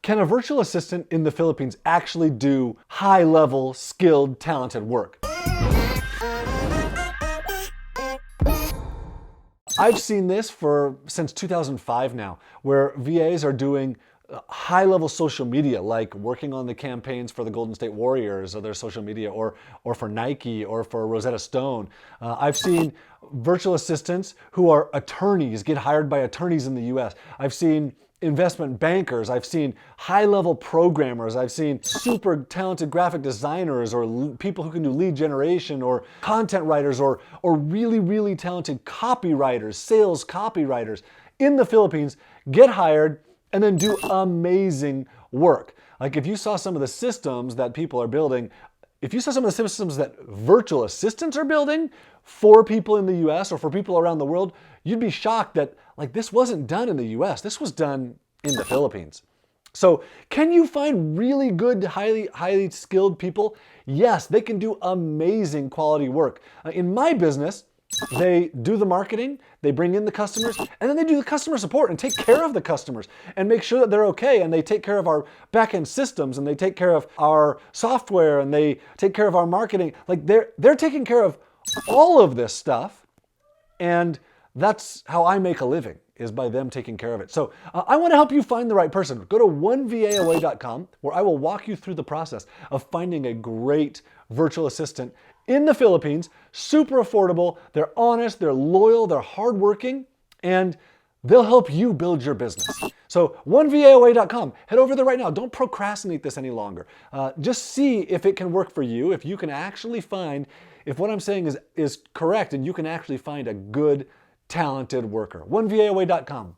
Can a virtual assistant in the Philippines actually do high-level, skilled, talented work? I've seen this since 2005 now, where VAs are doing high-level social media, like working on the campaigns for the Golden State Warriors or their social media, or for Nike or for Rosetta Stone. I've seen virtual assistants who are attorneys get hired by attorneys in the US. I've seen investment bankers, I've seen high-level programmers, I've seen super talented graphic designers, or people who can do lead generation, or content writers, or really, really talented copywriters, sales copywriters in the Philippines get hired and then do amazing work. Like if you saw some of the systems that people are building, if you saw some of the systems that virtual assistants are building for people in the US or for people around the world, you'd be shocked that like this wasn't done in the US. This was done in the Philippines. So can you find really good, highly skilled people? Yes, they can do amazing quality work. In my business, they do the marketing, they bring in the customers, and then they do the customer support and take care of the customers and make sure that they're okay, and they take care of our back-end systems, and they take care of our software, and they take care of our marketing. Like they're taking care of all of this stuff, and that's how I make a living, is by them taking care of it. So I want to help you find the right person. Go to onevaaway.com, where I will walk you through the process of finding a great virtual assistant in the Philippines. Super affordable, they're honest, they're loyal, they're hardworking, and they'll help you build your business. So onevaaway.com, head over there right now. Don't procrastinate this any longer. Just see if it can work for you, if you can actually find, if what I'm saying is correct, and you can actually find a good, talented worker. onevaaway.com.